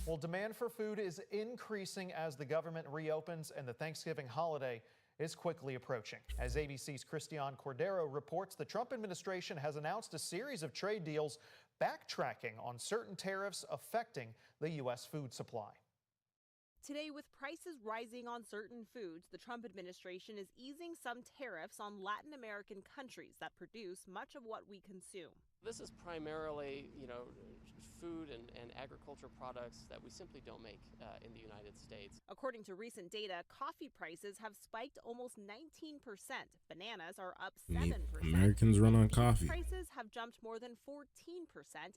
Well, demand for food is increasing as the government reopens and the Thanksgiving holiday is quickly approaching. As ABC's Christian Cordero reports, the Trump administration has announced a series of trade deals backtracking on certain tariffs affecting the U.S. food supply. Today, with prices rising on certain foods, the Trump administration is easing some tariffs on Latin American countries that produce much of what we consume. This is primarily, food and agriculture products that we simply don't make in the United States. According to recent data, coffee prices have spiked almost 19%. Bananas are up 7%. Americans run on Beef coffee. prices have jumped more than 14%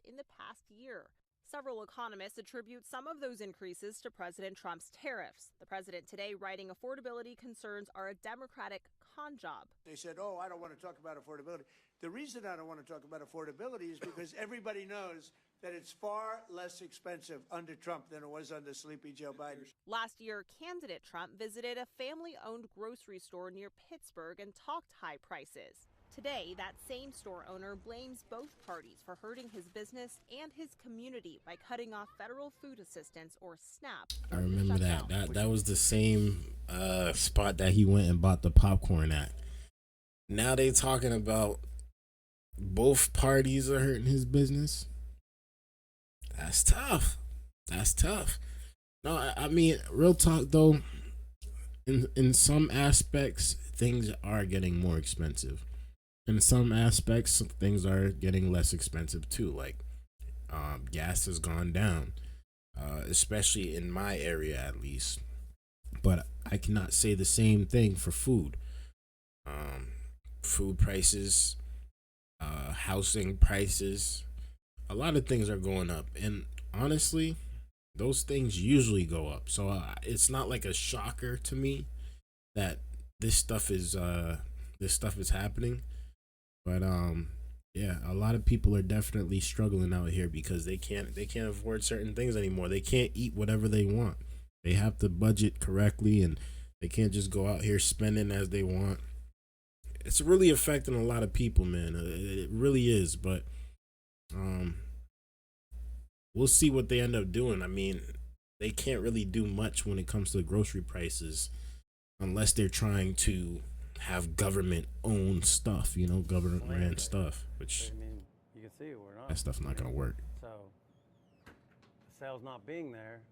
in the past year. Several economists attribute some of those increases to President Trump's tariffs. The president today writing affordability concerns are a Democratic con job. They said, oh, I don't want to talk about affordability. The reason I don't want to talk about affordability is because everybody knows that it's far less expensive under Trump than it was under Sleepy Joe Biden. Last year, candidate Trump visited a family-owned grocery store near Pittsburgh and talked high prices. Today, that same store owner blames both parties for hurting his business and his community by cutting off federal food assistance, or SNAP. I remember that was the same spot that he went and bought the popcorn at. Now they talking about both parties are hurting his business. That's tough. No, I mean, real talk though, in some aspects things are getting more expensive. In some aspects, things are getting less expensive too. Like, gas has gone down, especially in my area at least. But I cannot say the same thing for food. Food prices, housing prices, a lot of things are going up. And honestly, those things usually go up. So it's not like a shocker to me that this stuff is happening. But yeah, a lot of people are definitely struggling out here because they can't afford certain things anymore. They can't eat whatever they want. They have to budget correctly, and they can't just go out here spending as they want. It's really affecting a lot of people, man. It really is. But we'll see what they end up doing. I mean, they can't really do much when it comes to grocery prices unless they're trying to have government-owned stuff, government ran stuff, which I mean, you can see we're not. That stuff's not gonna work. So the sales not being there,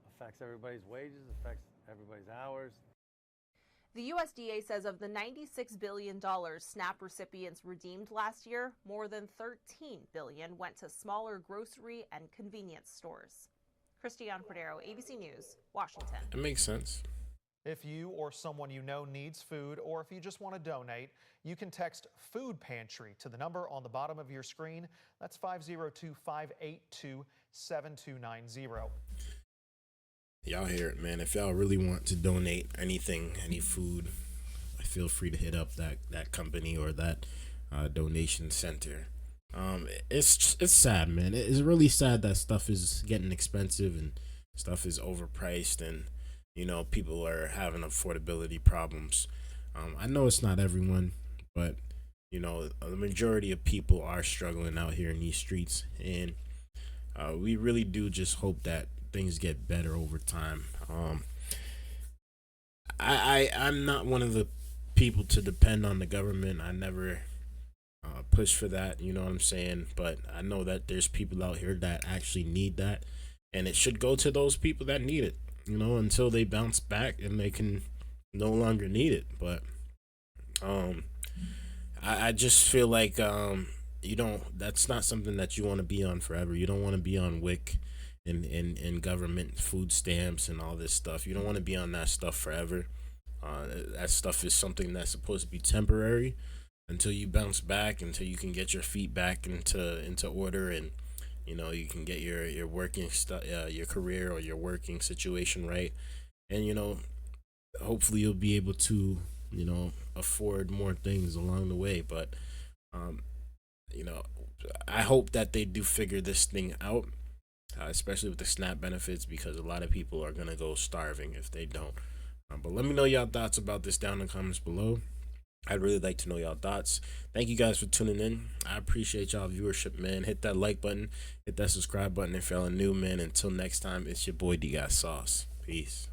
affects everybody's wages, affects everybody's hours. The USDA says of the $96 billion SNAP recipients redeemed last year, more than $13 billion went to smaller grocery and convenience stores. Christian Cordero, ABC News, Washington. It makes sense. If you or someone you know needs food, or if you just want to donate, you can text Food Pantry to the number on the bottom of your screen. That's 502-582-7290. Y'all hear it, man. If y'all really want to donate anything, any food, feel free to hit up that company or that donation center. It's sad, man. It's really sad that stuff is getting expensive and stuff is overpriced, and people are having affordability problems. I know it's not everyone, but the majority of people are struggling out here in these streets, and we really do just hope that things get better over time. I'm not one of the people to depend on the government. I never push for that, you know what I'm saying? But I know that there's people out here that actually need that, and it should go to those people that need it, until they bounce back and they can no longer need it. But I just feel like that's not something that you want to be on forever. You don't want to be on WIC and government food stamps and all this stuff. You don't want to be on that stuff forever. That stuff is something that's supposed to be temporary until you bounce back, until you can get your feet back into order, and you can get your working your career or your working situation right, and hopefully you'll be able to afford more things along the way. But I hope that they do figure this thing out, especially with the SNAP benefits, because a lot of people are gonna go starving if they don't. But let me know y'all thoughts about this down in the comments below. I'd really like to know y'all thoughts. Thank you guys for tuning in. I appreciate y'all viewership, man. Hit that like button, hit that subscribe button if y'all are new, man. Until next time, it's your boy Dgotsauce. Peace.